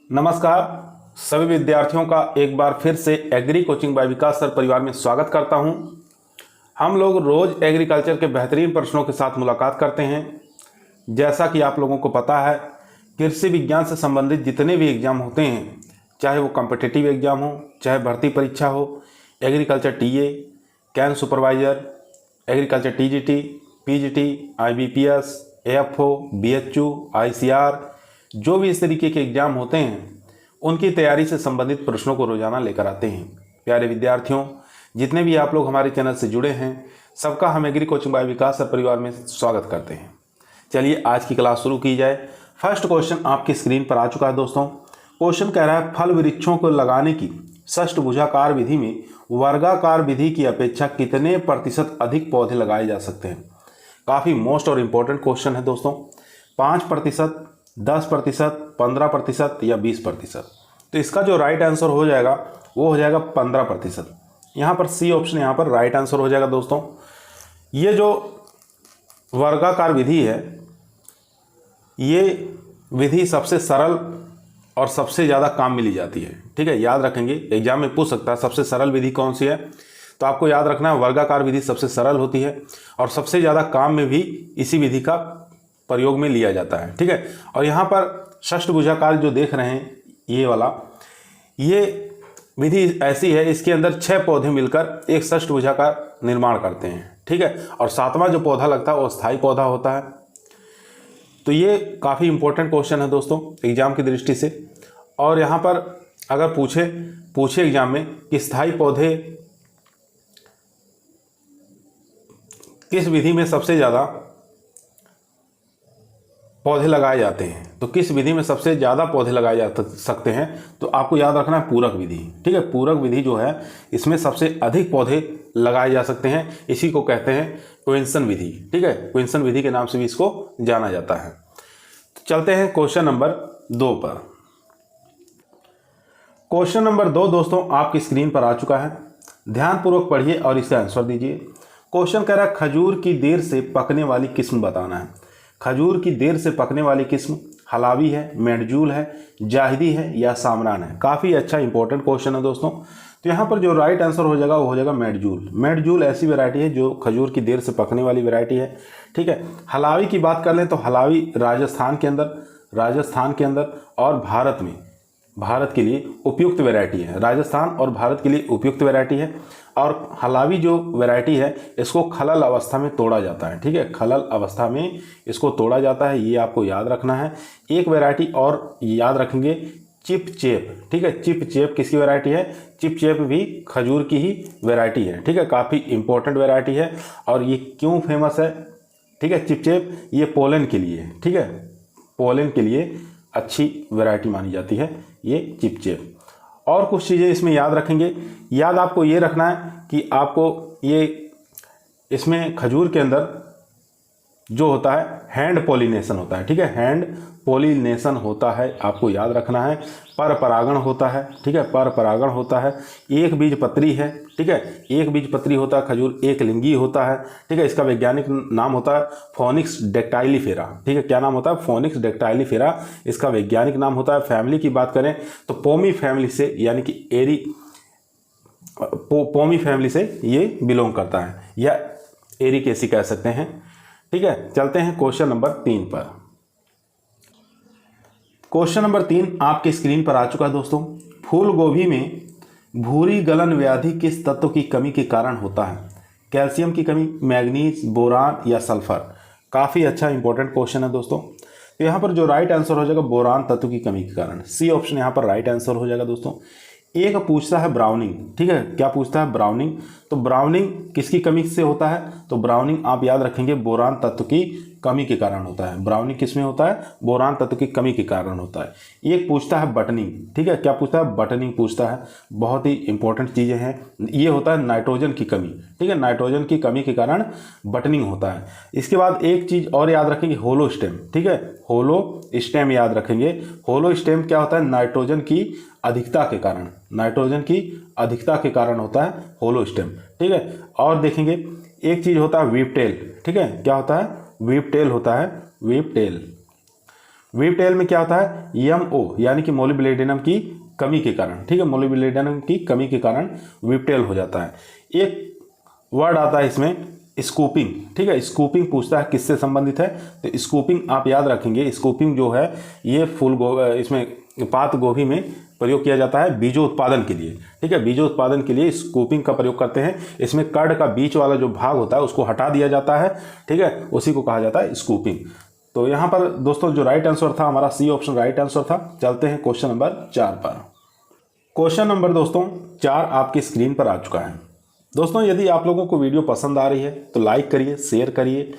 नमस्कार सभी विद्यार्थियों का एक बार फिर से एग्री कोचिंग बाय विकास सर परिवार में स्वागत करता हूं। हम लोग रोज़ एग्रीकल्चर के बेहतरीन प्रश्नों के साथ मुलाकात करते हैं। जैसा कि आप लोगों को पता है, कृषि विज्ञान से संबंधित जितने भी एग्ज़ाम होते हैं, चाहे वो कॉम्पिटिटिव एग्ज़ाम हो, चाहे भर्ती परीक्षा हो, agriculture TA, can supervisor, agriculture TGT, PGT, IBPS, AFO, BHU, ICR, जो भी इस तरीके के एग्ज़ाम होते हैं उनकी तैयारी से संबंधित प्रश्नों को रोजाना लेकर आते हैं। प्यारे विद्यार्थियों, जितने भी आप लोग हमारे चैनल से जुड़े हैं, सबका हम एग्री कोचिंग बाय विकास सर परिवार में स्वागत करते हैं। चलिए आज की क्लास शुरू की जाए। फर्स्ट क्वेश्चन आपकी स्क्रीन पर आ चुका है दोस्तों। क्वेश्चन कह रहा है, फल वृक्षों को लगाने की षष्ठभुजाकार विधि में वर्गाकार विधि की अपेक्षा कितने प्रतिशत अधिक पौधे लगाए जा सकते हैं। काफ़ी मोस्ट और इम्पोर्टेंट क्वेश्चन है दोस्तों। 5%, 10%, 15% या 20%। तो इसका जो राइट आंसर हो जाएगा वो हो जाएगा 15%। यहाँ पर सी ऑप्शन यहाँ पर राइट आंसर हो जाएगा दोस्तों। ये जो वर्गाकार विधि है, ये विधि सबसे सरल और सबसे ज़्यादा काम में ली जाती है। ठीक है, याद रखेंगे, एग्जाम में पूछ सकता है सबसे सरल विधि कौन सी है। तो आपको याद रखना है वर्गाकार विधि सबसे सरल होती है और सबसे ज़्यादा काम में भी इसी विधि का प्रयोग में लिया जाता है। ठीक है, और यहाँ पर षष्ठभुजाकार जो देख रहे हैं ये वाला, ये विधि ऐसी है, इसके अंदर 6 पौधे मिलकर एक षष्ठभुजाकार निर्माण करते हैं। ठीक है, और 7वां जो पौधा लगता है वो स्थायी पौधा होता है। तो ये काफ़ी इंपॉर्टेंट क्वेश्चन है दोस्तों एग्जाम की दृष्टि से। और यहाँ पर अगर पूछे एग्जाम में कि स्थायी पौधे किस विधि में सबसे ज़्यादा पौधे लगाए जाते हैं, तो किस विधि में सबसे ज़्यादा पौधे लगाए जा सकते हैं, तो आपको याद रखना है पूरक विधि। ठीक है, पूरक विधि जो है इसमें सबसे अधिक पौधे लगाए जा सकते हैं। इसी को कहते हैं क्विंसन विधि। ठीक है, क्विंसन विधि के नाम से भी इसको जाना जाता है। तो चलते हैं क्वेश्चन नंबर 2 पर। क्वेश्चन नंबर 2 दोस्तों आपकी स्क्रीन पर आ चुका है। ध्यानपूर्वक पढ़िए और इसका आंसर दीजिए। क्वेश्चन कह रहा है, खजूर की देर से पकने वाली किस्म बताना है। खजूर की देर से पकने वाली किस्म हलावी है, मेडजूल है, जाहिदी है या सामरान है। काफ़ी अच्छा इंपॉर्टेंट क्वेश्चन है दोस्तों। तो यहाँ पर जो राइट आंसर हो जाएगा वो हो जाएगा मेडजूल। मेडजूल ऐसी वैरायटी है जो खजूर की देर से पकने वाली वैरायटी है। ठीक है, हलावी की बात कर लें तो हलावी राजस्थान के अंदर और भारत के लिए उपयुक्त वैरायटी है। राजस्थान और भारत के लिए उपयुक्त वैरायटी है। और हलावी जो वैरायटी है इसको खलल अवस्था में तोड़ा जाता है। ठीक है, खलल अवस्था में इसको तोड़ा जाता है, ये आपको याद रखना है। एक वैरायटी और याद रखेंगे, चिप चेप। ठीक है, चिप चेप किसकी वैरायटी है? चिप चेप भी खजूर की ही वैरायटी है। ठीक है, काफ़ी इंपॉर्टेंट वैरायटी है। और ये क्यों फेमस है? ठीक है, चिप चेप ये पोलन के लिए, ठीक है, पोलन के लिए अच्छी वैरायटी मानी जाती है ये चिप चेप। और कुछ चीज़ें इसमें याद रखेंगे। याद आपको ये रखना है कि आपको ये इसमें खजूर के अंदर जो होता है हैंड पॉलिनेशन होता है। ठीक है, हैंड पॉलिनेशन होता है, आपको याद रखना है। पर परागण होता है। ठीक है, पर परागण होता है। एक बीज पत्री है। ठीक है, एक बीज पत्री होता है खजूर, एक लिंगी होता है। ठीक है, इसका वैज्ञानिक नाम होता है फोनिक्स डेक्टाइलिफेरा। ठीक है, क्या नाम होता है? फोनिक्स डेक्टाइलिफेरा इसका वैज्ञानिक नाम होता है। फैमिली की बात करें तो पोमी फैमिली से, यानी कि पोमी फैमिली से ये बिलोंग करता है, या एरिकेसी कह सकते हैं। ठीक है, चलते हैं क्वेश्चन नंबर 3 पर। क्वेश्चन नंबर 3 आपके स्क्रीन पर आ चुका है दोस्तों। फूल गोभी में भूरी गलन व्याधि किस तत्व की कमी के कारण होता है? कैल्शियम की कमी, मैग्नीज, बोरान या सल्फर। काफ़ी अच्छा इंपॉर्टेंट क्वेश्चन है दोस्तों। तो यहाँ पर जो राइट आंसर हो जाएगा बोरान तत्व की कमी के कारण। सी ऑप्शन यहाँ पर राइट आंसर हो जाएगा दोस्तों। एक पूछता है ब्राउनिंग। ठीक है, क्या पूछता है? ब्राउनिंग। तो ब्राउनिंग किसकी कमी से होता है? तो ब्राउनिंग आप याद रखेंगे बोरान तत्व की कमी के कारण होता है। ब्राउनिंग किस में होता है? बोरान तत्व की कमी के कारण होता है। एक पूछता है बटनिंग। ठीक है, क्या पूछता है? बटनिंग पूछता है। बहुत ही इंपॉर्टेंट चीज़ें हैं। ये होता है नाइट्रोजन की कमी। ठीक है, नाइट्रोजन की कमी के कारण बटनिंग होता है। इसके बाद एक चीज़ और याद रखेंगे, होलो स्टेम। ठीक है, होलो स्टेम याद रखेंगे। होलो स्टेम क्या होता है? नाइट्रोजन की अधिकता के कारण, नाइट्रोजन की अधिकता के कारण होता है होलो स्टेम। ठीक है, और देखेंगे एक चीज़ होता है वीप टेल। ठीक है, क्या होता है? वीप टेल होता है, वीप टेल। वीव टेल में क्या होता है, MO यानी कि मोलिब्डेनम की कमी के कारण, ठीक है, मोलिब्डेनम की कमी के कारण वीव टेल हो जाता है। एक वर्ड आता है इसमें स्कूपिंग, ठीक है, स्कूपिंग पूछता है किससे संबंधित है, तो स्कूपिंग आप याद रखेंगे, स्कूपिंग जो है ये इसमें पात गोभी में प्रयोग किया जाता है बीजों उत्पादन के लिए, ठीक है, बीजों उत्पादन के लिए स्कूपिंग का प्रयोग करते हैं। इसमें कड़ का बीच वाला जो भाग होता है उसको हटा दिया जाता है, ठीक है, उसी को कहा जाता है स्कूपिंग। तो यहाँ पर दोस्तों जो राइट आंसर था हमारा सी ऑप्शन राइट आंसर था। चलते हैं क्वेश्चन नंबर 4 पर। क्वेश्चन नंबर दोस्तों 4 आपकी स्क्रीन पर आ चुका है। दोस्तों यदि आप लोगों को वीडियो पसंद आ रही है तो लाइक करिए, शेयर करिए,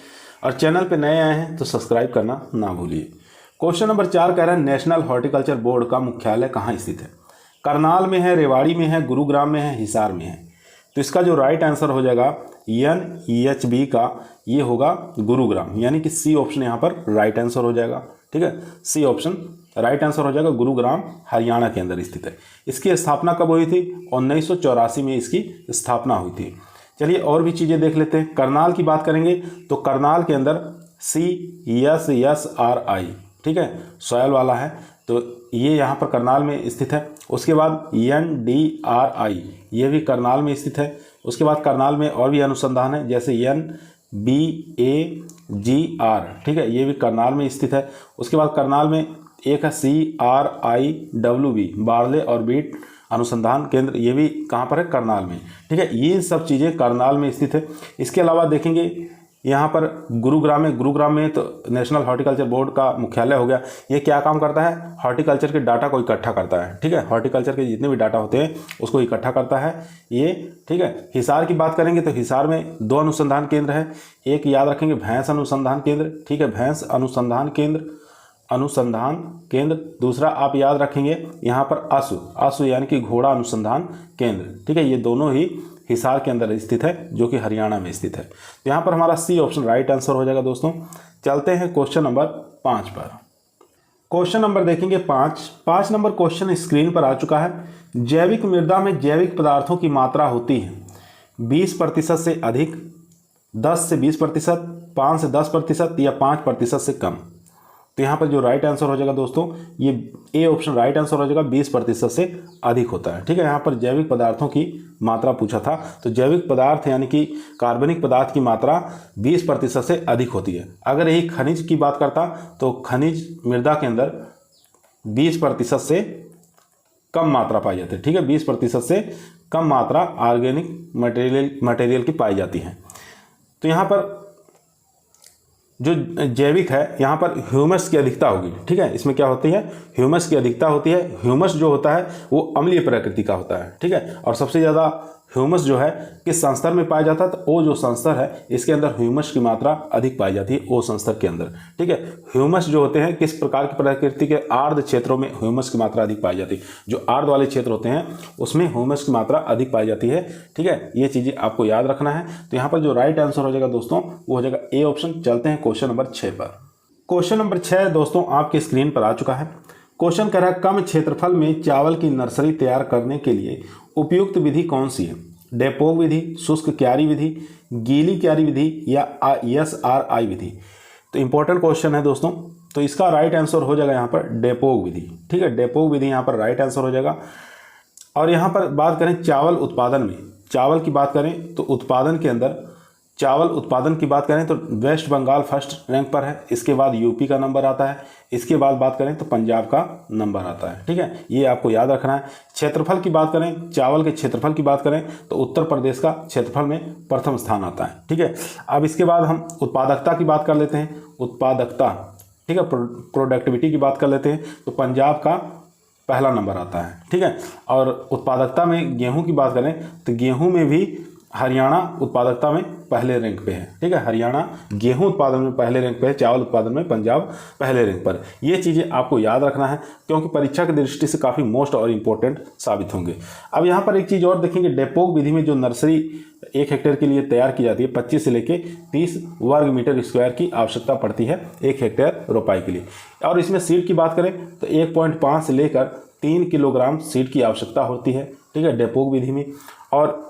और चैनल पे नए आए हैं तो सब्सक्राइब करना ना भूलिए। क्वेश्चन नंबर 4 कह रहा है नेशनल हॉर्टिकल्चर बोर्ड का मुख्यालय कहाँ स्थित है। करनाल में है, रेवाड़ी में है, गुरुग्राम में है, हिसार में है। तो इसका जो राइट आंसर हो जाएगा NEHB का ये होगा गुरुग्राम, यानी कि सी ऑप्शन यहाँ पर राइट आंसर हो जाएगा, ठीक है, सी ऑप्शन राइट आंसर हो जाएगा। गुरुग्राम हरियाणा के अंदर स्थित है। इसकी स्थापना कब हुई थी, 1984 में इसकी स्थापना हुई थी। चलिए और भी चीज़ें देख लेते हैं। करनाल की बात करेंगे तो करनाल के अंदर CSSRI, ठीक है, सॉयल वाला है, तो ये यहाँ पर करनाल में स्थित है। उसके बाद NDRI ये भी करनाल में स्थित है। उसके बाद करनाल में और भी अनुसंधान है जैसे NBAGR, ठीक है, ये भी करनाल में स्थित है। उसके बाद करनाल में एक है CRIWB बारले और बीट अनुसंधान केंद्र, ये भी कहाँ पर है, करनाल में, ठीक है, ये सब चीज़ें करनाल में स्थित है। इसके अलावा देखेंगे यहाँ पर गुरुग्राम में तो नेशनल हॉर्टिकल्चर बोर्ड का मुख्यालय हो गया। ये क्या काम करता है, हॉर्टिकल्चर के डाटा को इकट्ठा करता है, ठीक है, हॉर्टिकल्चर के जितने भी डाटा होते हैं उसको इकट्ठा करता है ये, ठीक है। हिसार की बात करेंगे तो हिसार में 2 अनुसंधान केंद्र है। एक याद रखेंगे भैंस अनुसंधान केंद्र, ठीक है, भैंस अनुसंधान केंद्र। दूसरा आप याद रखेंगे यहाँ पर आसु यानी कि घोड़ा अनुसंधान केंद्र, ठीक है, ये दोनों ही हिसार के अंदर स्थित है जो कि हरियाणा में स्थित है। तो यहाँ पर हमारा सी ऑप्शन राइट आंसर हो जाएगा। दोस्तों चलते हैं क्वेश्चन नंबर 5 पर। क्वेश्चन नंबर देखेंगे 5 नंबर क्वेश्चन स्क्रीन पर आ चुका है। जैविक मृदा में जैविक पदार्थों की मात्रा होती है 20% से अधिक, 10 से 20%, 5 से 10% या 5% से कम। तो यहाँ पर जो राइट आंसर हो जाएगा दोस्तों ये ए ऑप्शन राइट आंसर हो जाएगा, 20% से अधिक होता है, ठीक है। यहाँ पर जैविक पदार्थों की मात्रा पूछा था, तो जैविक पदार्थ यानी कि कार्बनिक पदार्थ की मात्रा 20% से अधिक होती है। अगर यही खनिज की बात करता तो खनिज मृदा के अंदर 20% से कम मात्रा पाई जाती है, ठीक है, 20% से कम मात्रा ऑर्गेनिक मटेरियल की पाई जाती है। तो यहाँ पर जो जैविक है यहाँ पर ह्यूमस की अधिकता होगी, ठीक है, इसमें क्या होती है, ह्यूमस की अधिकता होती है। ह्यूमस जो होता है वो अम्लीय प्रकृति का होता है, ठीक है, और सबसे ज़्यादा ह्यूमस जो है किस संस्तर में पाया जाता है, तो ओ जो संस्तर है इसके अंदर ह्यूमस की मात्रा अधिक पाई जाती है, ओ संस्तर के अंदर, ठीक है। ह्यूमस जो होते हैं किस प्रकार की प्रकृति के, आर्द्र क्षेत्रों में ह्यूमस की मात्रा अधिक पाई जाती है। जो आर्द्र वाले क्षेत्र होते हैं उसमें ह्यूमस की मात्रा अधिक पाई जाती है, ठीक है, ये चीज़ें आपको याद रखना है। तो यहाँ पर जो राइट आंसर हो जाएगा दोस्तों वो हो जाएगा ए ऑप्शन। चलते हैं क्वेश्चन नंबर 6 पर। क्वेश्चन नंबर 6 दोस्तों आपकी स्क्रीन पर आ चुका है। क्वेश्चन कह रहा है कम क्षेत्रफल में चावल की नर्सरी तैयार करने के लिए उपयुक्त विधि कौन सी है, डेपोग विधि, शुष्क क्यारी विधि, गीली क्यारी विधि या SRI विधि। तो इंपॉर्टेंट क्वेश्चन है दोस्तों, तो इसका राइट आंसर हो जाएगा यहाँ पर डेपोग विधि, ठीक है, डेपोग विधि यहाँ पर राइट आंसर हो जाएगा। और यहाँ पर बात करें चावल उत्पादन में, चावल की बात करें तो उत्पादन के अंदर चावल उत्पादन की बात करें तो वेस्ट बंगाल फर्स्ट रैंक पर है, इसके बाद यूपी का नंबर आता है, इसके बाद बात करें तो पंजाब का नंबर आता है, ठीक है, ये आपको याद रखना है। क्षेत्रफल की बात करें, चावल के क्षेत्रफल की बात करें तो उत्तर प्रदेश का क्षेत्रफल में प्रथम स्थान आता है, ठीक है। अब इसके बाद हम उत्पादकता की बात कर लेते हैं, उत्पादकता, ठीक है, प्रोडक्टिविटी की बात कर लेते हैं तो पंजाब का पहला नंबर आता है, ठीक है। और उत्पादकता में गेहूँ की बात करें तो गेहूँ में भी हरियाणा उत्पादकता में पहले रैंक पे है, ठीक है, हरियाणा गेहूं उत्पादन में पहले रैंक पे है, चावल उत्पादन में पंजाब पहले रैंक पर। ये चीज़ें आपको याद रखना है क्योंकि परीक्षा की दृष्टि से काफ़ी मोस्ट और इम्पोर्टेंट साबित होंगे। अब यहाँ पर एक चीज़ और देखेंगे, डेपोग विधि में जो नर्सरी 1 हेक्टेयर के लिए तैयार की जाती है 25 से लेकर 30 वर्ग मीटर स्क्वायर की आवश्यकता पड़ती है 1 हेक्टेयर रोपाई के लिए। और इसमें सीड की बात करें तो 1.5 से लेकर 3 किलोग्राम सीड की आवश्यकता होती है, ठीक है, डेपोग विधि में। और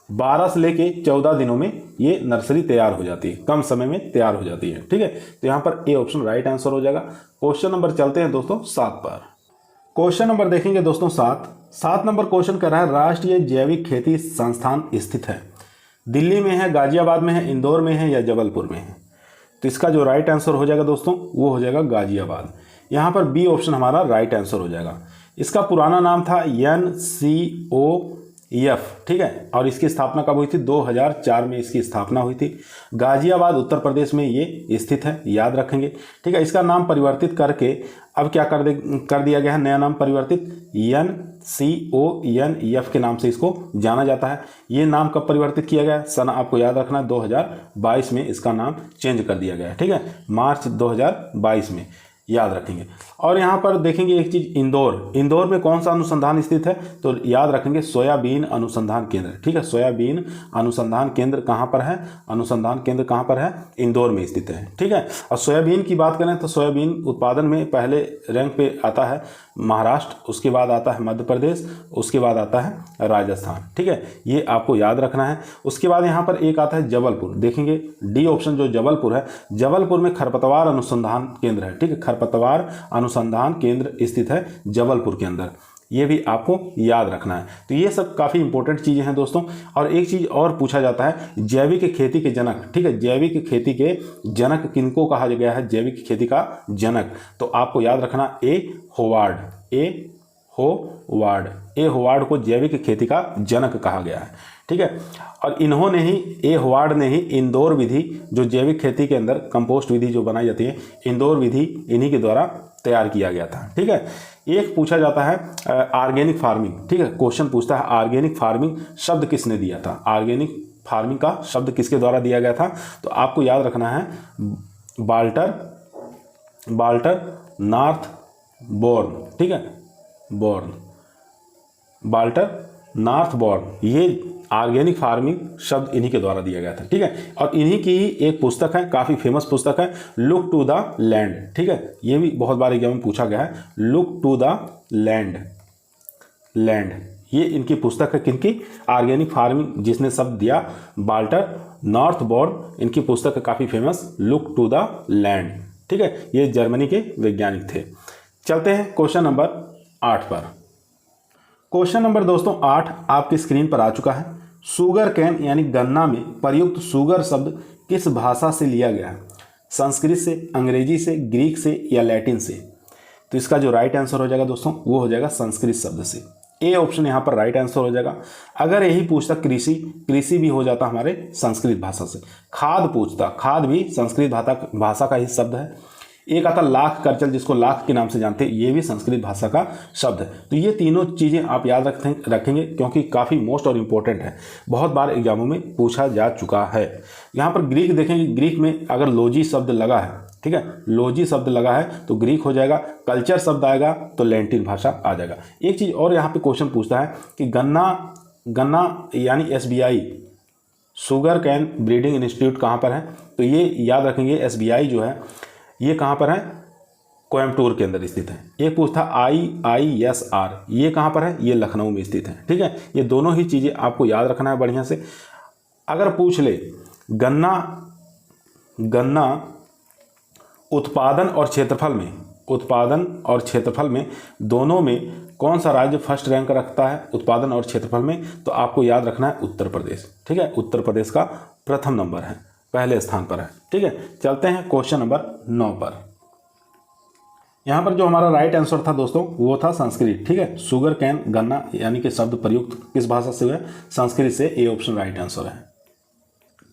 12 से लेके 14 दिनों में ये नर्सरी तैयार हो जाती है, कम समय में तैयार हो जाती है। ठीक है, तो यहाँ पर ए ऑप्शन राइट आंसर हो जाएगा। क्वेश्चन नंबर चलते हैं दोस्तों 7 पर। क्वेश्चन नंबर देखेंगे दोस्तों 7 नंबर क्वेश्चन कर रहा है राष्ट्रीय जैविक खेती संस्थान स्थित है, दिल्ली में है, गाजियाबाद में है, इंदौर में है या जबलपुर में है। तो इसका जो राइट आंसर हो जाएगा दोस्तों वो हो जाएगा गाजियाबाद। यहाँ पर बी ऑप्शन हमारा राइट आंसर हो जाएगा। इसका पुराना नाम था NCOF, ठीक है, और इसकी स्थापना कब हुई थी? 2004 में इसकी स्थापना हुई थी। गाजियाबाद उत्तर प्रदेश में ये स्थित है, याद रखेंगे। ठीक है, इसका नाम परिवर्तित करके अब क्या कर दिया गया है, नया नाम परिवर्तित NCONF के नाम से इसको जाना जाता है। ये नाम कब परिवर्तित किया गया? सन आपको याद रखना है 2022 में इसका नाम चेंज कर दिया गया है। ठीक है, मार्च 2022 में, याद रखेंगे। और यहाँ पर देखेंगे एक चीज़, इंदौर में कौन सा अनुसंधान स्थित है? तो याद रखेंगे सोयाबीन अनुसंधान केंद्र। ठीक है, सोयाबीन अनुसंधान केंद्र कहाँ पर है? अनुसंधान केंद्र कहाँ पर है? इंदौर में स्थित है। ठीक है, और सोयाबीन की बात करें तो सोयाबीन उत्पादन में पहले रैंक पे आता है महाराष्ट्र, उसके बाद आता है मध्य प्रदेश, उसके बाद आता है राजस्थान। ठीक है, ये आपको याद रखना है। उसके बाद यहाँ पर एक आता है जबलपुर, देखेंगे डी ऑप्शन जो जबलपुर है, जबलपुर में खरपतवार अनुसंधान केंद्र है। ठीक है, खरपतवार अनुसंधान केंद्र स्थित है जबलपुर के अंदर, ये भी आपको याद रखना है। तो ये सब काफ़ी इंपॉर्टेंट चीज़ें हैं दोस्तों। और एक चीज़ और पूछा जाता है, जैविक खेती के जनक। ठीक है, जैविक खेती के जनक किनको कहा गया है? जैविक खेती का जनक, तो आपको याद रखना ए होवार्ड को जैविक खेती का जनक कहा गया है। ठीक है, और इन्होंने ही, ए होवार्ड ने ही इंदौर विधि, जो जैविक खेती के अंदर कंपोस्ट विधि जो बनाई जाती है, इंदौर विधि इन्हीं के द्वारा तैयार किया गया था। ठीक है, एक पूछा जाता है ऑर्गेनिक फार्मिंग। ठीक है, क्वेश्चन पूछता है ऑर्गेनिक फार्मिंग शब्द किसने दिया था? ऑर्गेनिक फार्मिंग का शब्द किसके द्वारा दिया गया था? तो आपको याद रखना है बाल्टर नॉर्थ बोर्न। ठीक है, बाल्टर नॉर्थ बोर्न, ये ऑर्गेनिक फार्मिंग शब्द इन्हीं के द्वारा दिया गया था। ठीक है, और इन्हीं की ही एक पुस्तक है, काफ़ी फेमस पुस्तक है, लुक टू द लैंड। ठीक है, ये भी बहुत बार एग्जाम में पूछा गया है, लुक टू द लैंड। ये इनकी पुस्तक है, किनकी? ऑर्गेनिक फार्मिंग जिसने शब्द दिया बाल्टर नॉर्थ बोर्न, इनकी पुस्तक है काफ़ी famous, look to the land. ठीक है, ये जर्मनी के वैज्ञानिक थे। चलते हैं क्वेश्चन नंबर 8 पर। क्वेश्चन नंबर दोस्तों 8 आपकी स्क्रीन पर आ चुका है। शुगर कैन यानी गन्ना में प्रयुक्त शुगर शब्द किस भाषा से लिया गया है? संस्कृत से, अंग्रेजी से, ग्रीक से या लैटिन से? तो इसका जो राइट आंसर हो जाएगा दोस्तों वो हो जाएगा संस्कृत शब्द से। ए ऑप्शन यहाँ पर राइट आंसर हो जाएगा। अगर यही पूछता कृषि भी हो जाता हमारे संस्कृत भाषा से। खाद पूछता, खाद भी संस्कृत भाषा का ही शब्द है। एक आता लाख करचल, जिसको लाख के नाम से जानते हैं, ये भी संस्कृत भाषा का शब्द है। तो ये तीनों चीज़ें आप याद रखेंगे क्योंकि काफ़ी मोस्ट और इम्पोर्टेंट है, बहुत बार एग्जामों में पूछा जा चुका है। यहाँ पर ग्रीक देखेंगे, ग्रीक में अगर लोजी शब्द लगा है, ठीक है, लोजी शब्द लगा है तो ग्रीक हो जाएगा। कल्चर शब्द आएगा तो लैटिन भाषा आ जाएगा। एक चीज़ और यहाँ पे क्वेश्चन पूछता है कि गन्ना यानी SBI sugar cane breeding institute कहाँ पर है? तो ये याद रखेंगे, SBI जो है ये कहाँ पर है? कोयम्बटूर के अंदर स्थित है। एक पूछता IISR, ये कहाँ पर है? ये लखनऊ में स्थित है। ठीक है, ये दोनों ही चीज़ें आपको याद रखना है बढ़िया से। अगर पूछ ले गन्ना उत्पादन और क्षेत्रफल में दोनों में कौन सा राज्य फर्स्ट रैंक रखता है उत्पादन और क्षेत्रफल में? तो आपको याद रखना है उत्तर प्रदेश। ठीक है, उत्तर प्रदेश का प्रथम नंबर है, पहले स्थान पर है। ठीक है, चलते हैं क्वेश्चन नंबर 9 पर। यहाँ पर जो हमारा राइट आंसर था दोस्तों वो था संस्कृत। ठीक है, शुगर कैन गन्ना यानी कि शब्द प्रयुक्त किस भाषा से हुआ? संस्कृत से। ए ऑप्शन राइट आंसर है।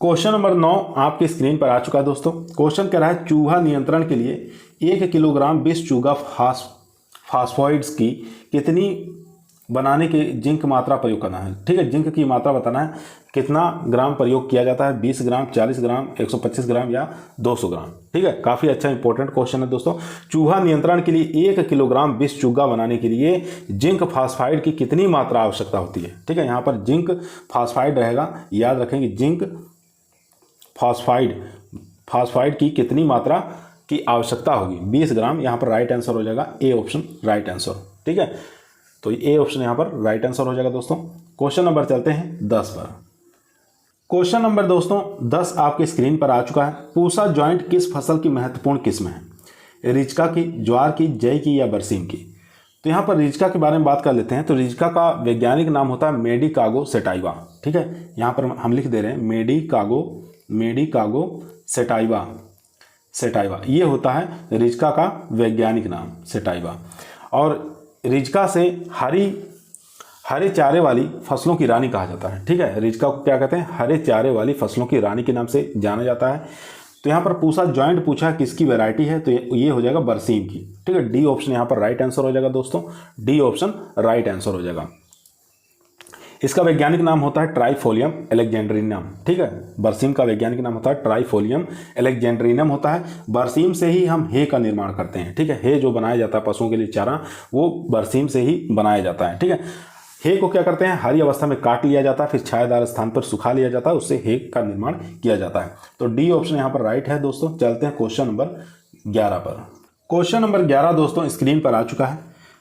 क्वेश्चन नंबर 9 आपकी स्क्रीन पर आ चुका है दोस्तों। क्वेश्चन कह रहा है चूहा नियंत्रण के लिए 1 किलोग्राम विष चूहा फास्फोइड्स की कितनी बनाने के जिंक मात्रा प्रयोग करना है? ठीक है, जिंक की मात्रा बताना है, कितना ग्राम प्रयोग किया जाता है? 20 ग्राम, 40 ग्राम, 125 ग्राम या 200 ग्राम? ठीक है, काफ़ी अच्छा इंपॉर्टेंट क्वेश्चन है दोस्तों। चूहा नियंत्रण के लिए 1 किलोग्राम विष चूहा बनाने के लिए जिंक फास्फाइड की कितनी मात्रा आवश्यकता होती है? ठीक है, यहाँ पर जिंक फास्फाइड रहेगा, याद रखेंगे जिंक फास्फाइड की कितनी मात्रा की आवश्यकता होगी? 20 ग्राम। यहाँ पर राइट आंसर हो जाएगा ए ऑप्शन राइट आंसर। ठीक है, तो ए ऑप्शन यहाँ पर राइट आंसर हो जाएगा दोस्तों। क्वेश्चन नंबर चलते हैं 10 पर। क्वेश्चन नंबर दोस्तों 10 आपके स्क्रीन पर आ चुका है। पूसा जॉइंट किस फसल की महत्वपूर्ण किस्म है? रिचका की, ज्वार की, जई की या बरसीम की? तो यहाँ पर रिचका के बारे में बात कर लेते हैं। तो रिचका का वैज्ञानिक नाम होता है मेडिकागो सेटाइवा। ठीक है, यहाँ पर हम लिख दे रहे हैं मेडिकागो सेटाइवा, ये होता है रिचका का वैज्ञानिक नाम, सेटाइवा। और रिचका से हरे चारे वाली फसलों की रानी कहा जाता है। ठीक है, रिचका को क्या कहते हैं? हरे चारे वाली फसलों की रानी के नाम से जाना जाता है। तो यहाँ पर पूसा जॉइंट पूछा है किसकी वैरायटी है, तो ये हो जाएगा बरसीम की। ठीक है, डी ऑप्शन यहाँ पर राइट आंसर हो जाएगा दोस्तों, डी ऑप्शन राइट आंसर हो जाएगा। इसका वैज्ञानिक नाम होता है ट्राइफोलियम एलेक्जेंड्रिनम। ठीक है, बरसीम का वैज्ञानिक नाम होता है ट्राइफोलियम एलेक्जेंड्रिनम होता है। बरसीम से ही हम हे का निर्माण करते हैं। ठीक है, हे जो बनाया जाता है पशुओं के लिए चारा, वो बरसीम से ही बनाया जाता है। ठीक है, हे को क्या करते हैं? हरी अवस्था में काट लिया जाता है, फिर छायादार स्थान पर सुखा लिया जाता है, उससे हे का निर्माण किया जाता है। तो डी ऑप्शन यहाँ पर राइट है दोस्तों। चलते हैं क्वेश्चन नंबर 11 पर। क्वेश्चन नंबर 11 दोस्तों स्क्रीन पर आ चुका है।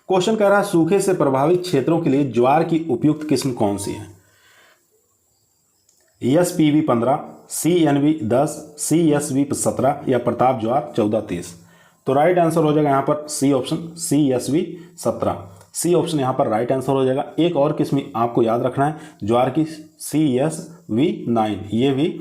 क्वेश्चन कह रहा है सूखे से प्रभावित क्षेत्रों के लिए ज्वार की उपयुक्त किस्म कौन सी है? SPV 15, CNV 10, CSV 17 या प्रताप ज्वार 14-30? तो राइट आंसर हो जाएगा यहाँ पर C option, CSV 17। C option यहाँ पर राइट आंसर हो जाएगा। एक और किस्म आपको याद रखना है ज्वार की, CSV 9, ये भी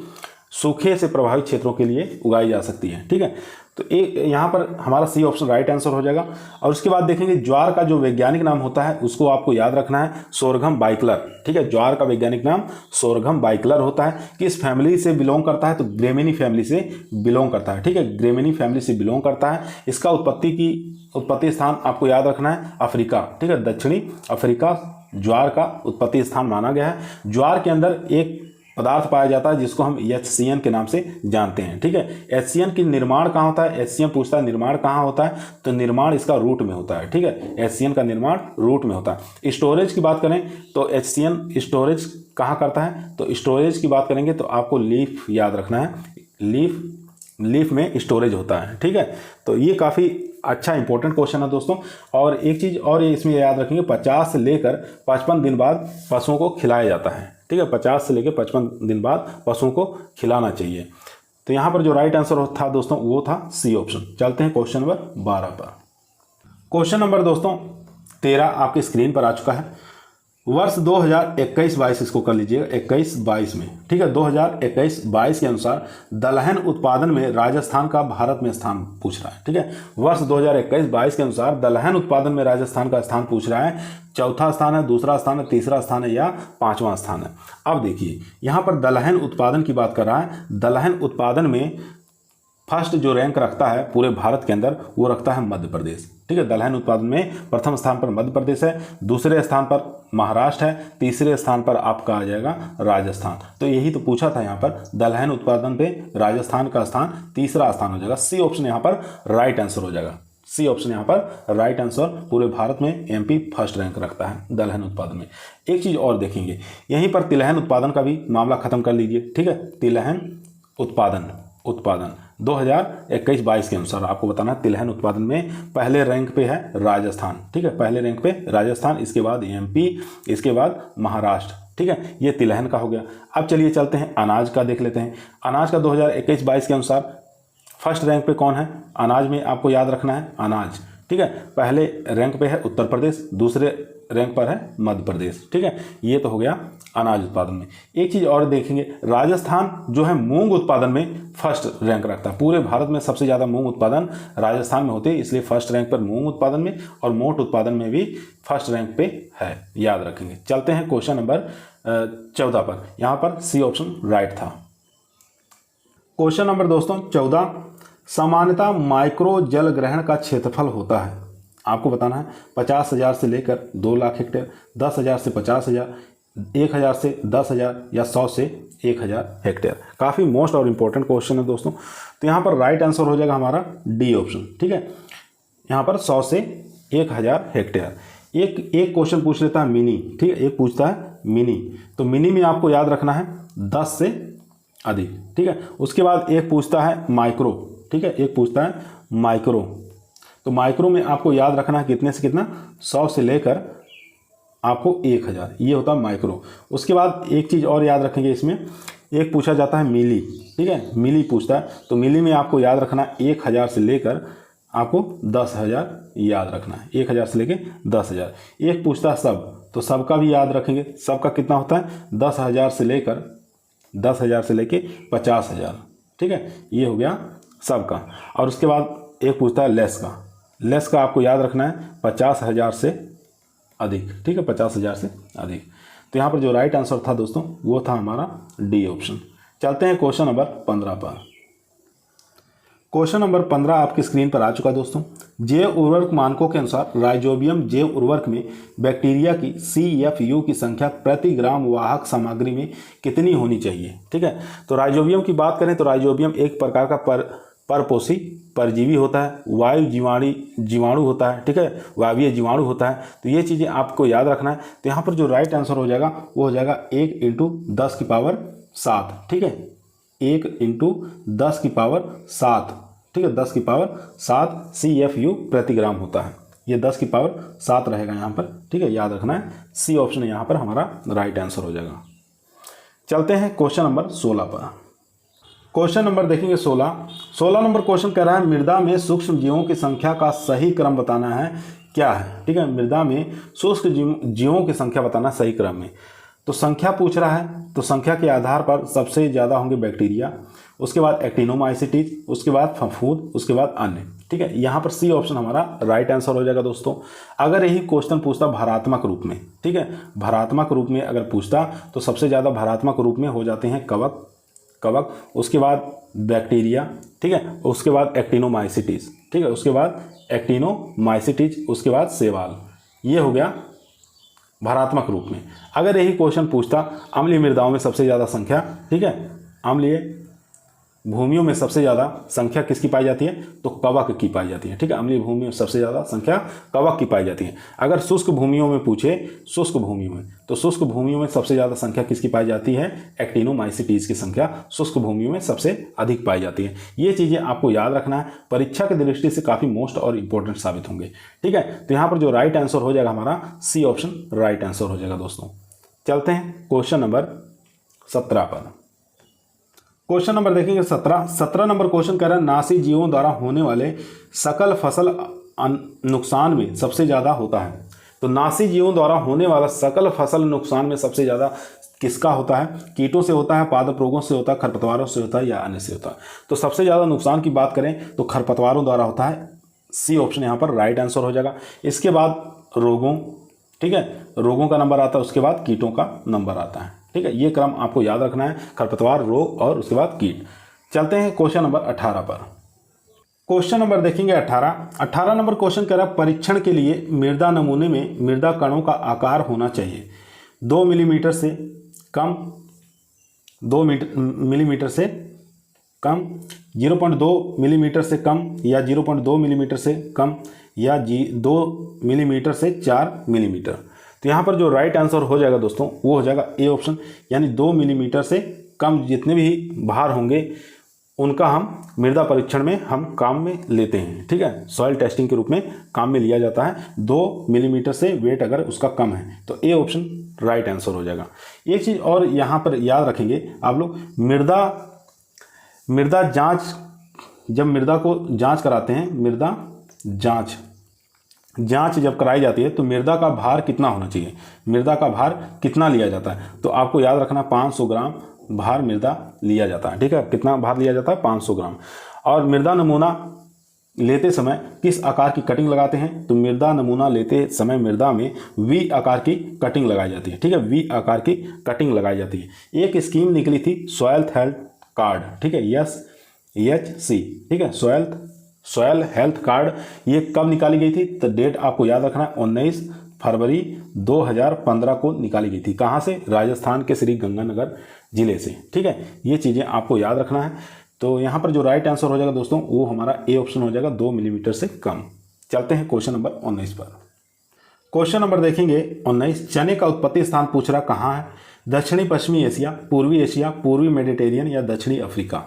सूखे से प्रभावित क्षेत्रों के लिए उगाई जा सकती है। ठीक है, तो एक यहाँ पर हमारा सी ऑप्शन राइट आंसर हो जाएगा। और उसके बाद देखेंगे ज्वार का जो वैज्ञानिक नाम होता है उसको आपको याद रखना है, सोरघम बाइकलर। ठीक है, ज्वार का वैज्ञानिक नाम सोरघम बाइकलर होता है। किस फैमिली से बिलोंग करता है? तो ग्रेमिनी फैमिली से बिलोंग करता है। ठीक है, ग्रेमिनी फैमिली से बिलोंग करता है। इसका उत्पत्ति स्थान आपको याद रखना है अफ्रीका। ठीक है, दक्षिणी अफ्रीका ज्वार का उत्पत्ति स्थान माना गया है। ज्वार के अंदर एक पदार्थ पाया जाता है जिसको हम HCN के नाम से जानते हैं। ठीक है, HCN की निर्माण कहाँ होता है? HCN पूछता है निर्माण कहाँ होता है, तो निर्माण इसका रूट में होता है। ठीक है, HCN का निर्माण रूट में होता है। स्टोरेज की बात करें तो HCN स्टोरेज कहाँ करता है? तो स्टोरेज की बात करेंगे तो आपको लीफ याद रखना है, लीफ में स्टोरेज होता है। ठीक है, तो ये काफ़ी अच्छा इंपॉर्टेंट क्वेश्चन है दोस्तों। और एक चीज़ और इसमें याद रखेंगे, 50 से लेकर 55 दिन बाद पशुओं को खिलाया जाता है। ठीक है, 50 से लेकर 55 दिन बाद पशुओं को खिलाना चाहिए। तो यहाँ पर जो राइट आंसर था दोस्तों वो था सी ऑप्शन। चलते हैं क्वेश्चन नंबर 12 पर। क्वेश्चन नंबर दोस्तों 13 आपके स्क्रीन पर आ चुका है। वर्ष 2021-22 इसको कर लीजिएगा, 21-22 में। ठीक है, 2021-22 के अनुसार दलहन उत्पादन में राजस्थान का भारत में स्थान पूछ रहा है। ठीक है, वर्ष 2021-22 के अनुसार दलहन उत्पादन में राजस्थान का स्थान पूछ रहा है। चौथा स्थान है, दूसरा स्थान है, तीसरा स्थान है या पांचवा स्थान है? अब देखिए यहाँ पर दलहन उत्पादन की बात कर रहा है। दलहन उत्पादन में फर्स्ट जो रैंक रखता है पूरे भारत के अंदर वो रखता है मध्य प्रदेश। ठीक है, दलहन उत्पादन में प्रथम स्थान पर मध्य प्रदेश है, दूसरे स्थान पर महाराष्ट्र है, तीसरे स्थान पर आपका आ जाएगा राजस्थान। तो यही तो पूछा था यहाँ पर, दलहन उत्पादन पे राजस्थान का स्थान तीसरा स्थान हो जाएगा। सी ऑप्शन यहाँ पर राइट आंसर हो जाएगा। सी ऑप्शन यहाँ पर राइट आंसर। पूरे भारत में MP फर्स्ट रैंक रखता है दलहन उत्पादन में। एक चीज़ और देखेंगे, यहीं पर तिलहन उत्पादन का भी मामला खत्म कर लीजिए। ठीक है, तिलहन उत्पादन 2021-22 के अनुसार आपको बताना है तिलहन उत्पादन में पहले रैंक पे है राजस्थान। ठीक है, पहले रैंक पे राजस्थान, इसके बाद MP, इसके बाद महाराष्ट्र। ठीक है, ये तिलहन का हो गया। अब चलिए चलते हैं अनाज का देख लेते हैं। अनाज का 2021-22 के अनुसार फर्स्ट रैंक पे कौन है? अनाज में आपको याद रखना है अनाज। ठीक है, पहले रैंक पे है उत्तर प्रदेश, दूसरे रैंक पर है मध्य प्रदेश। ठीक है, ये तो हो गया अनाज उत्पादन में। एक चीज़ और देखेंगे, राजस्थान जो है मूंग उत्पादन में फर्स्ट रैंक रखता है। पूरे भारत में सबसे ज़्यादा मूंग उत्पादन राजस्थान में होते हैं, इसलिए फर्स्ट रैंक पर मूंग उत्पादन में और मोट उत्पादन में भी फर्स्ट रैंक पे है, याद रखेंगे। चलते हैं क्वेश्चन नंबर 14 पर। यहाँ पर सी ऑप्शन राइट था। क्वेश्चन नंबर दोस्तों 14, सामान्यतः माइक्रो जल ग्रहण का क्षेत्रफल होता है, आपको बताना है 50,000 से लेकर 2 लाख हेक्टेयर, 10,000 से 50,000, 1,000 से 10,000 या 100 से 1,000 हेक्टेयर। काफ़ी मोस्ट और इम्पोर्टेंट क्वेश्चन है दोस्तों। तो यहाँ पर राइट आंसर हो जाएगा हमारा डी ऑप्शन। ठीक है, यहाँ पर 100 से 1,000 हेक्टेयर। एक क्वेश्चन पूछ लेता है मिनी। ठीक है, एक पूछता है मिनी, तो मिनी में आपको याद रखना है 10 से अधिक। ठीक है, उसके बाद एक पूछता है माइक्रो। ठीक है, एक पूछता है माइक्रो, तो माइक्रो में आपको याद रखना है कितने से कितना, 100 से लेकर आपको 1,000, ये होता है माइक्रो। उसके बाद एक चीज़ और याद रखेंगे इसमें, एक पूछा जाता है मिली, ठीक है, मिली पूछता है, तो मिली में आपको याद रखना 1000 से लेकर आपको 10,000 याद रखना है, 1000 से लेकर 10,000। एक पूछता है सब, तो सब का भी याद रखेंगे, सब का कितना होता है 10,000 से लेकर 50,000, ठीक है, ये हो गया सब का। और उसके बाद एक पूछता है लेस का, लेस का आपको याद रखना है 50,000 से अधिक, ठीक है, 50,000 से अधिक। तो यहाँ पर जो राइट आंसर था दोस्तों वो था हमारा डी ऑप्शन। चलते हैं क्वेश्चन नंबर 15 पर। क्वेश्चन नंबर 15 आपकी स्क्रीन पर आ चुका दोस्तों। जैव उर्वरक मानकों के अनुसार राइजोबियम जैव उर्वरक में बैक्टीरिया की CFU की संख्या प्रति ग्राम वाहक सामग्री में कितनी होनी चाहिए, ठीक है। तो राइजोबियम की बात करें तो राइजोबियम एक प्रकार का परपोषी परजीवी होता है, वायु जीवाणु होता है, ठीक है, वायवीय जीवाणु होता है। तो ये चीज़ें आपको याद रखना है। तो यहाँ पर जो राइट आंसर हो जाएगा वो हो जाएगा 1 × 10⁻7, ठीक है, 1 × 10⁻7, ठीक है, 10⁻7 CFU प्रति ग्राम होता है। ये 10⁻7 रहेगा यहाँ पर, ठीक है, याद रखना है। सी ऑप्शन यहाँ पर हमारा राइट आंसर हो जाएगा। चलते हैं क्वेश्चन नंबर 16 पर। क्वेश्चन नंबर देखेंगे 16 नंबर क्वेश्चन कह रहा है मृदा में सूक्ष्म जीवों की संख्या का सही क्रम बताना है, क्या है, ठीक है, मृदा में सूक्ष्म जीवों की संख्या बताना सही क्रम में। तो संख्या पूछ रहा है, तो संख्या के आधार पर सबसे ज़्यादा होंगे बैक्टीरिया, उसके बाद एक्टिनोमाइसिटीज, उसके बाद फफूंद, उसके बाद अन्य, ठीक है। यहाँ पर सी ऑप्शन हमारा राइट आंसर हो जाएगा दोस्तों। अगर यही क्वेश्चन पूछता भारात्मक रूप में, ठीक है, भारात्मक रूप में अगर पूछता तो सबसे ज़्यादा भारात्मक रूप में हो जाते हैं कवक, उसके बाद बैक्टीरिया, ठीक है, उसके बाद एक्टिनोमाइसिटीज, ठीक है, उसके बाद एक्टिनोमाइसिटीज, उसके बाद शैवाल। ये हो गया भारात्मक रूप में। अगर यही क्वेश्चन पूछता अम्लीय मृदाओं में सबसे ज़्यादा संख्या, ठीक है, अम्लीय भूमियों में सबसे ज़्यादा संख्या किसकी पाई जाती है, तो कवक की पाई जाती है, ठीक है, अम्लीय भूमि में सबसे ज़्यादा संख्या कवक की पाई जाती है। अगर शुष्क भूमियों में पूछे, शुष्क भूमियों में, तो शुष्क भूमियों में सबसे ज़्यादा संख्या किसकी पाई जाती है, एक्टिनोमाइसिटीज की संख्या शुष्क भूमियों में सबसे अधिक पाई जाती है। ये चीज़ें आपको याद रखना है, परीक्षा की दृष्टि से काफ़ी मोस्ट और इंपॉर्टेंट साबित होंगे, ठीक है। तो यहाँ पर जो राइट आंसर हो जाएगा हमारा सी ऑप्शन राइट आंसर हो जाएगा दोस्तों। चलते हैं क्वेश्चन नंबर 17 पर। क्वेश्चन नंबर देखेंगे 17 नंबर क्वेश्चन कह रहा है नासी जीवों द्वारा होने वाले सकल फसल नुकसान में सबसे ज़्यादा होता है। तो नासी जीवों द्वारा होने वाला सकल फसल नुकसान में सबसे ज़्यादा किसका होता है, कीटों से होता है, पादप रोगों से होता है, खरपतवारों से होता है या अन्य से होता है। तो सबसे ज़्यादा नुकसान की बात करें तो खरपतवारों द्वारा होता है, सी ऑप्शन यहाँ पर राइट आंसर हो जाएगा। इसके बाद रोगों, ठीक है, रोगों का नंबर आता है, उसके बाद कीटों का नंबर आता है, ठीक है। ये क्रम आपको याद रखना है, खरपतवार, रोग और उसके बाद कीट। चलते हैं क्वेश्चन नंबर 18 पर। क्वेश्चन नंबर देखेंगे 18 नंबर क्वेश्चन कह रहा है परीक्षण के लिए मृदा नमूने में मृदा कणों का आकार होना चाहिए 2 मिलीमीटर से कम, 2 मिलीमीटर से कम, 0.2 मिलीमीटर से कम, या 0.2 मिलीमीटर से कम, या 2 मिलीमीटर से 4 मिलीमीटर। तो यहाँ पर जो राइट आंसर हो जाएगा दोस्तों वो हो जाएगा ए ऑप्शन, यानी 2 मिलीमीटर से कम जितने भी भार होंगे उनका हम मृदा परीक्षण में हम काम में लेते हैं, ठीक है, सॉइल टेस्टिंग के रूप में काम में लिया जाता है। 2 मिलीमीटर से वेट अगर उसका कम है तो ए ऑप्शन राइट आंसर हो जाएगा। एक चीज़ और यहाँ पर याद रखेंगे आप लोग, मृदा जांच, जब मृदा को जांच कराते हैं, मृदा जांच जब कराई जाती है तो मृदा का भार कितना होना चाहिए, मृदा का भार कितना लिया जाता है, तो आपको याद रखना 500 ग्राम भार मृदा लिया जाता है, ठीक है, कितना भार लिया जाता है 500 ग्राम। और मृदा नमूना लेते समय किस आकार की कटिंग लगाते हैं, तो मृदा नमूना लेते समय मृदा में वी आकार की कटिंग लगाई जाती है, ठीक है, वी आकार की कटिंग लगाई जाती है। एक स्कीम निकली थी सॉयल हेल्थ कार्ड, ठीक है, SHC, ठीक है, सॉयल हेल्थ कार्ड। ये कब निकाली गई थी, तो डेट आपको याद रखना है 19 फरवरी 2015 को निकाली गई थी। कहाँ से, राजस्थान के श्री गंगानगर जिले से, ठीक है। ये चीज़ें आपको याद रखना है। तो यहाँ पर जो राइट आंसर हो जाएगा दोस्तों वो हमारा ए ऑप्शन हो जाएगा, 2 मिलीमीटर से कम। चलते हैं क्वेश्चन नंबर 19 पर। क्वेश्चन नंबर देखेंगे 19, चने का उत्पत्ति स्थान पूछ रहा कहाँ है, दक्षिणी पश्चिमी एशिया, पूर्वी एशिया, पूर्वी मेडिटेरियन या दक्षिणी अफ्रीका।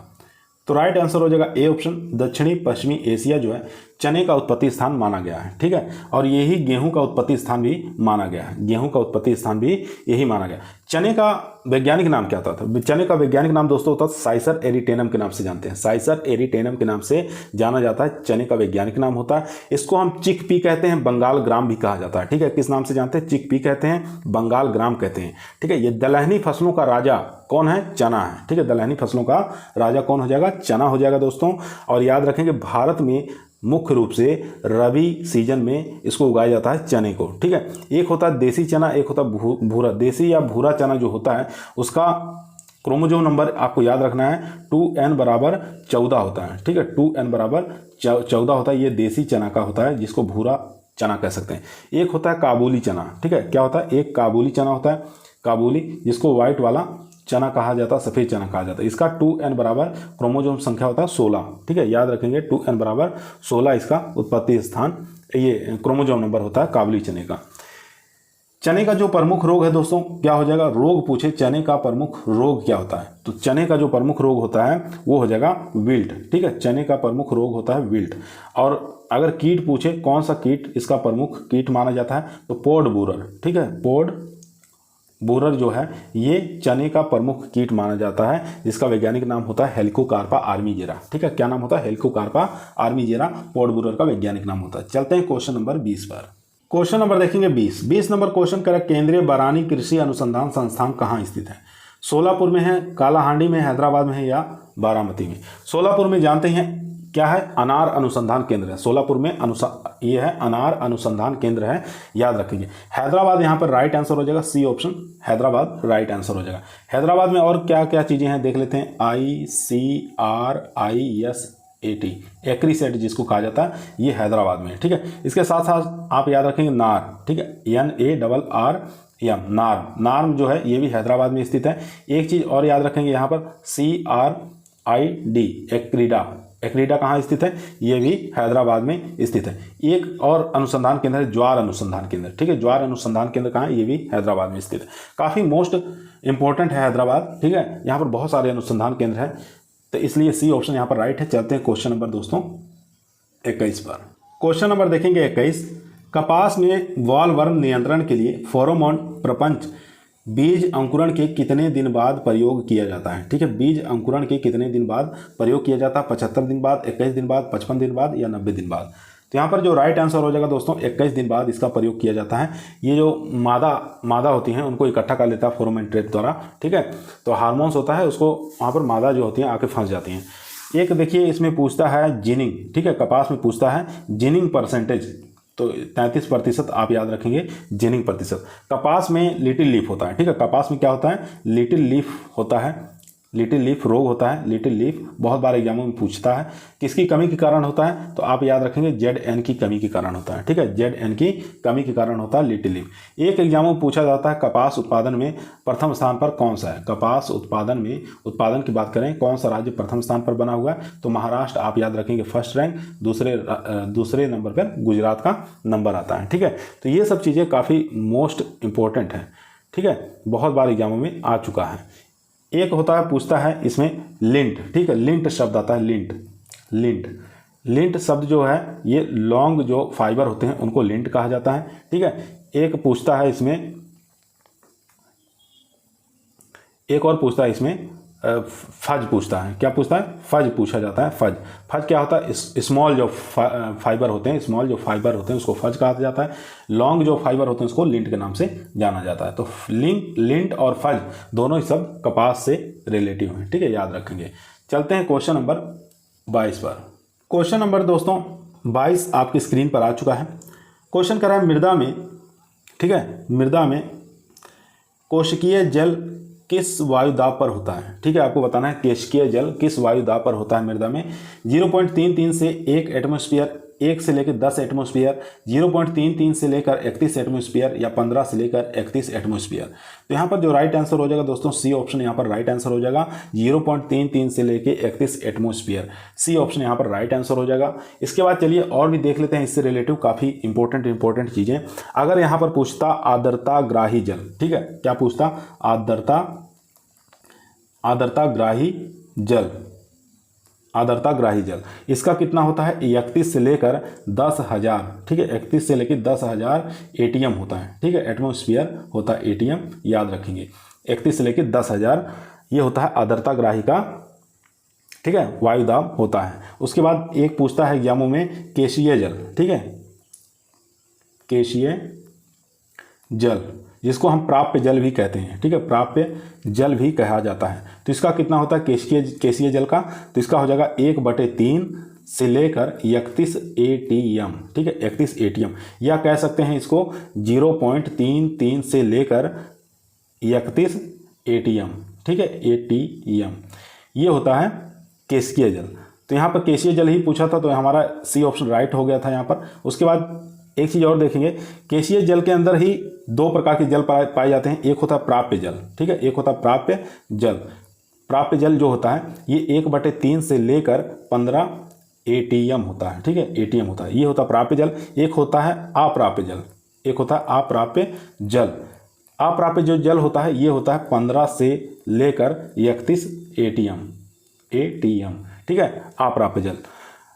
तो राइट आंसर हो जाएगा ए ऑप्शन, दक्षिणी पश्चिमी एशिया जो है चने का उत्पत्ति स्थान माना गया है। ठीक है, और यही गेहूं का उत्पत्ति स्थान भी माना गया है। गेहूं का उत्पत्ति स्थान भी यही माना गया। चने का वैज्ञानिक नाम क्या होता था? चने का वैज्ञानिक नाम दोस्तों होता है साइसर एरिटेनम के नाम से जानते हैं। साइसर एरिटेनम के नाम से जाना जाता है, चने का वैज्ञानिक नाम होता है। इसको हम चिकपी कहते हैं, बंगाल ग्राम भी कहा जाता है। ठीक है, किस नाम से जानते हैं? चिकपी कहते हैं, बंगाल ग्राम कहते हैं। ठीक है, ये दलहनी फसलों का राजा कौन है? चना है। ठीक है, दलहनी फसलों का राजा कौन हो जाएगा? चना हो जाएगा दोस्तों। और याद रखेंगे भारत में मुख्य रूप से रबी सीजन में इसको उगाया जाता है चने को। ठीक है, एक होता है देसी चना, एक होता है भूरा। देसी या भूरा चना जो होता है उसका क्रोमोसोम नंबर आपको याद रखना है 2n बराबर 14 होता है। ठीक है, 2n बराबर 14 होता है। ये देसी चना का होता है जिसको भूरा चना कह सकते हैं। एक होता है काबुली चना। ठीक है, क्या होता है? एक काबुली चना होता है, काबुली, जिसको व्हाइट वाला चना कहा जाता है, सफ़ेद चना कहा जाता है। इसका 2n बराबर क्रोमोसोम संख्या होता है 16। ठीक है, याद रखेंगे 2n बराबर 16 इसका उत्पत्ति स्थान, ये क्रोमोसोम नंबर होता है काबुली चने का। चने का जो प्रमुख रोग है दोस्तों, क्या हो जाएगा? रोग पूछे चने का प्रमुख रोग क्या होता है, तो चने का जो प्रमुख रोग होता है वो हो जाएगा विल्ट। ठीक है, चने का प्रमुख रोग होता है विल्ट। और अगर कीट पूछे कौन सा कीट इसका प्रमुख कीट माना जाता है, तो पोड बूरर। ठीक है, पोड बूरर जो है ये चने का प्रमुख कीट माना जाता है, जिसका वैज्ञानिक नाम होता है हेलिकोकार्पा आर्मीजेरा। ठीक है, क्या नाम होता है? हेलिकोकार्पा आर्मीजेरा पोड बूरर का वैज्ञानिक नाम होता है। चलते हैं क्वेश्चन नंबर 20 पर। क्वेश्चन नंबर देखेंगे 20 नंबर क्वेश्चन करें, केंद्रीय बारानी कृषि अनुसंधान संस्थान कहाँ स्थित है? सोलापुर में है, कालाहांडी में, हैदराबाद में है या बारामती में? सोलापुर में जानते हैं क्या है? अनार अनुसंधान केंद्र है। सोलापुर में ये है अनार अनुसंधान केंद्र है, याद रखेंगे। हैदराबाद यहाँ पर राइट आंसर हो जाएगा, C option, Hyderabad right answer हो जाएगा। हैदराबाद में और क्या क्या चीज़ें हैं देख लेते हैं। ICRISAT, एक्रीसेट जिसको कहा जाता है, ये हैदराबाद में है। ठीक है, इसके साथ साथ आप याद रखेंगे नार। ठीक है, NARRM, नार्म जो है ये भी हैदराबाद में स्थित है। एक चीज़ और याद रखेंगे यहाँ पर CRID, एक्रीडा कहाँ स्थित है? ये भी हैदराबाद में स्थित है। एक और अनुसंधान केंद्र है ज्वार अनुसंधान केंद्र। ठीक है, ज्वार अनुसंधान केंद्र कहाँ है? ये भी हैदराबाद में स्थित है। काफ़ी मोस्ट इंपॉर्टेंट है हैदराबाद। ठीक है, यहाँ पर बहुत सारे अनुसंधान केंद्र हैं, तो इसलिए सी ऑप्शन यहाँ पर राइट है। चलते हैं क्वेश्चन नंबर दोस्तों 21 पर। क्वेश्चन नंबर देखेंगे 21, कपास में वॉलवर्म नियंत्रण के लिए फेरोमोन प्रपंच बीज अंकुरण के कितने दिन बाद प्रयोग किया जाता है? ठीक है, बीज अंकुरण के कितने दिन बाद प्रयोग किया जाता है? 75 दिन बाद, 21 दिन बाद, 55 दिन बाद या 90 दिन बाद? तो यहाँ पर जो राइट आंसर हो जाएगा दोस्तों 21 दिन बाद इसका प्रयोग किया जाता है। ये जो मादा होती हैं उनको इकट्ठा कर लेता है फेरोमोन ट्रैप द्वारा। ठीक है, तो हार्मोन्स होता है उसको, वहाँ पर मादा जो होती हैं आके फंस जाती हैं। एक देखिए इसमें पूछता है जिनिंग। ठीक है, कपास में पूछता है जिनिंग परसेंटेज, तो 33% आप याद रखेंगे जिनिंग प्रतिशत। कपास में लिटिल लीफ होता है। ठीक है, कपास में क्या होता है? लिटिल लीफ होता है, लिटिल लीफ रोग होता है। लिटिल लीफ बहुत बार एग्जामों में पूछता है, किसकी कमी के कारण होता है? तो आप याद रखेंगे ZN की कमी के कारण होता है। ठीक है, ZN की कमी के कारण होता है लिटिल लीफ। एक एग्जामों में पूछा जाता है कपास उत्पादन में प्रथम स्थान पर कौन सा है? कपास उत्पादन में उत्पादन की बात करें, कौन सा राज्य प्रथम स्थान पर बना हुआ है? तो महाराष्ट्र आप याद रखेंगे फर्स्ट रैंक, दूसरे नंबर पर गुजरात का नंबर आता है। ठीक है, तो ये सब चीज़ें काफ़ी मोस्ट इंपॉर्टेंट हैं। ठीक है, बहुत बार एग्जामों में आ चुका है। एक होता है पूछता है इसमें लिंट। ठीक है, लिंट शब्द आता है, लिंट शब्द जो है ये लॉन्ग जो फाइबर होते हैं उनको लिंट कहा जाता है। ठीक है, एक पूछता है इसमें, एक और पूछता है इसमें फज पूछता है। क्या पूछता है? फज पूछा जाता है। फज क्या होता है? स्मॉल जो फाइबर होते हैं, स्मॉल जो फाइबर होते हैं उसको फज कहा जाता है। लॉन्ग जो फाइबर होते हैं उसको लिंट के नाम से जाना जाता है। तो लिंट और फज दोनों ही सब कपास से रिलेटिव हैं। ठीक है, याद रखेंगे। चलते हैं क्वेश्चन नंबर 22 पर। क्वेश्चन नंबर दोस्तों 22 आपकी स्क्रीन पर आ चुका है। क्वेश्चन कर रहा है मृदा में, ठीक है, मृदा में कोशिकीय जल किस वायु दाब पर होता है? ठीक है, आपको बताना है कोशिकीय जल किस वायु दाब पर होता है मृदा में। 0.33 से 1 एटमॉस्फेयर, 1 से लेकर 10 एटमॉस्फेयर, 0.33 से लेकर 31 एटमॉस्फेयर या 15 से लेकर 31 एटमॉस्फेयर। तो यहाँ पर जो राइट आंसर हो जाएगा दोस्तों सी ऑप्शन यहाँ पर राइट आंसर हो जाएगा। 0.33 से लेकर 31 एटमॉस्फेयर, सी ऑप्शन यहाँ पर राइट आंसर हो जाएगा। इसके बाद चलिए और भी देख लेते हैं इससे रिलेटिव काफ़ी इंपॉर्टेंट चीज़ें। अगर यहाँ पर पूछता आर्द्रता ग्राही जल, ठीक है, क्या पूछता? आर्द्रता ग्राही जल, आर्द्रताग्राही जल, इसका कितना होता है 31 से लेकर 10,000, ठीक है, 31 से लेकर 10,000 एटीएम होता है, ठीक है, एटमॉस्फेयर होता है एटीएम, याद रखेंगे 31 से लेकर 10,000 ये होता है आर्द्रताग्राही का, ठीक है, वायुदाब होता है। उसके बाद एक पूछता है एग्जामों में केशीय जल, ठीक है, केशीय जल जिसको हम प्राप्य जल भी कहते हैं, ठीक है, प्राप्य जल भी कहा जाता है। तो इसका कितना होता है केशीय जल का, तो इसका हो जाएगा 1/3 से लेकर 31 एटीएम, ठीक है, 31 एटीएम, या कह सकते हैं इसको 0.33 से लेकर 31 एटीएम, ठीक है, एटीएम, ये होता है केशीय जल। तो यहाँ पर केशीय जल ही पूछा था, तो हमारा सी ऑप्शन राइट हो गया था यहाँ पर। उसके बाद एक चीज़ और देखेंगे, केशीय जल के अंदर ही 2 प्रकार के जल पाए जाते हैं, एक होता है प्राप्य जल, ठीक है, एक होता है प्राप्य जल। प्राप्य जल जो होता है ये 1/3 से लेकर 15 एटीएम होता है, ठीक है, एटीएम होता है, ये होता है प्राप्य जल। एक होता है अप्राप्य जल, एक होता है अप्राप्य जल। अप्राप्य जो जल होता है ये होता है 15 से लेकर 31 एटीएम, ठीक है, अप्राप्य जल।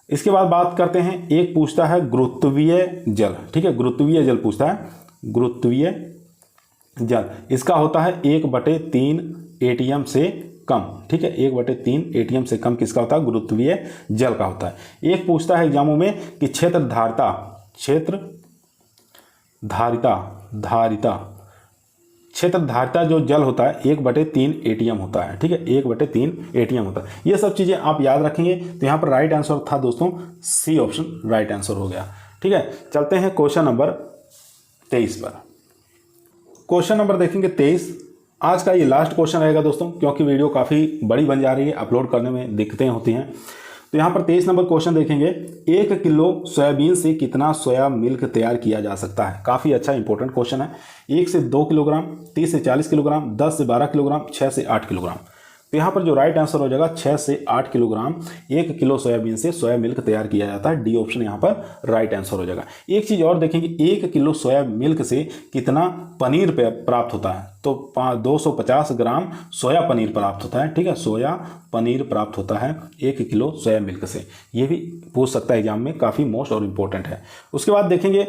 इसके बाद बात करते हैं, एक पूछता है गुरुत्वीय जल, ठीक है, गुरुत्वीय जल पूछता है, गुरुत्वीय जल, इसका होता है 1/3 एटीएम से कम, ठीक है, 1/3 एटीएम से कम किसका होता है, गुरुत्वीय जल का होता है। एक पूछता है एग्जामों में कि क्षेत्र धारिता जो जल होता है 1/3 एटीएम होता है, ठीक है, 1/3 एटीएम होता है। ये सब चीज़ें आप याद रखेंगे। तो यहाँ पर राइट आंसर था दोस्तों सी ऑप्शन राइट आंसर हो गया, ठीक है। चलते हैं क्वेश्चन नंबर 23 पर। क्वेश्चन नंबर देखेंगे 23, आज का ये लास्ट क्वेश्चन रहेगा दोस्तों, क्योंकि वीडियो काफ़ी बड़ी बन जा रही है, अपलोड करने में दिक्कतें होती हैं। तो यहाँ पर 23 नंबर क्वेश्चन देखेंगे, 1 किलो सोयाबीन से कितना सोया मिल्क तैयार किया जा सकता है। काफ़ी अच्छा इंपॉर्टेंट क्वेश्चन है। 1 से 2 किलोग्राम, 30 से 40 किलोग्राम, 10 से 12 किलोग्राम, 6 से 8 किलोग्राम। तो यहाँ पर जो राइट आंसर हो जाएगा 6 से 8 किलोग्राम 1 किलो सोयाबीन से सोया मिल्क तैयार किया जाता है। डी ऑप्शन यहाँ पर राइट आंसर हो जाएगा। एक चीज़ और देखेंगे, 1 किलो सोया मिल्क से कितना पनीर प्राप्त होता है। तो 250 ग्राम सोया पनीर प्राप्त होता है, ठीक है, सोया पनीर प्राप्त होता है 1 किलो सोया मिल्क से। ये भी पूछ सकता है एग्जाम में, काफ़ी मोस्ट और इम्पोर्टेंट है। उसके बाद देखेंगे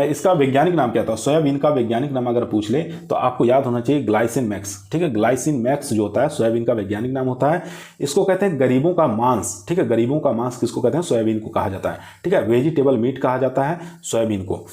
इसका वैज्ञानिक नाम क्या था। सोयाबीन का वैज्ञानिक नाम अगर पूछ ले तो आपको याद होना चाहिए ग्लाइसिन मैक्स, ठीक है, ग्लाइसिन मैक्स जो होता है सोयाबीन का वैज्ञानिक नाम होता है। इसको कहते हैं गरीबों का मांस, ठीक है, गरीबों का मांस किसको कहते हैं, सोयाबीन को कहा जाता है, ठीक है, वेजिटेबल मीट कहा जाता है सोयाबीन को,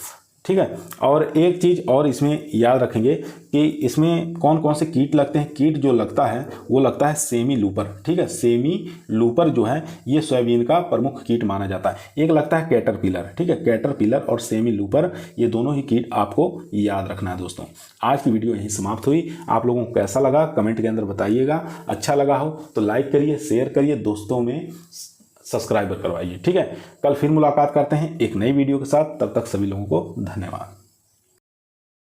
ठीक है। और एक चीज़ और इसमें याद रखेंगे कि इसमें कौन कौन से कीट लगते हैं। कीट जो लगता है वो लगता है सेमी लूपर, ठीक है, सेमी लूपर जो है ये सोयाबीन का प्रमुख कीट माना जाता है। एक लगता है कैटरपिलर, ठीक है, कैटरपिलर और सेमी लूपर, ये दोनों ही कीट आपको याद रखना है दोस्तों। आज की वीडियो यहीं समाप्त हुई। आप लोगों को कैसा लगा कमेंट के अंदर बताइएगा। अच्छा लगा हो तो लाइक करिए, शेयर करिए, दोस्तों में सब्सक्राइबर करवाइए, ठीक है। कल फिर मुलाकात करते हैं एक नई वीडियो के साथ, तब तक सभी लोगों को धन्यवाद।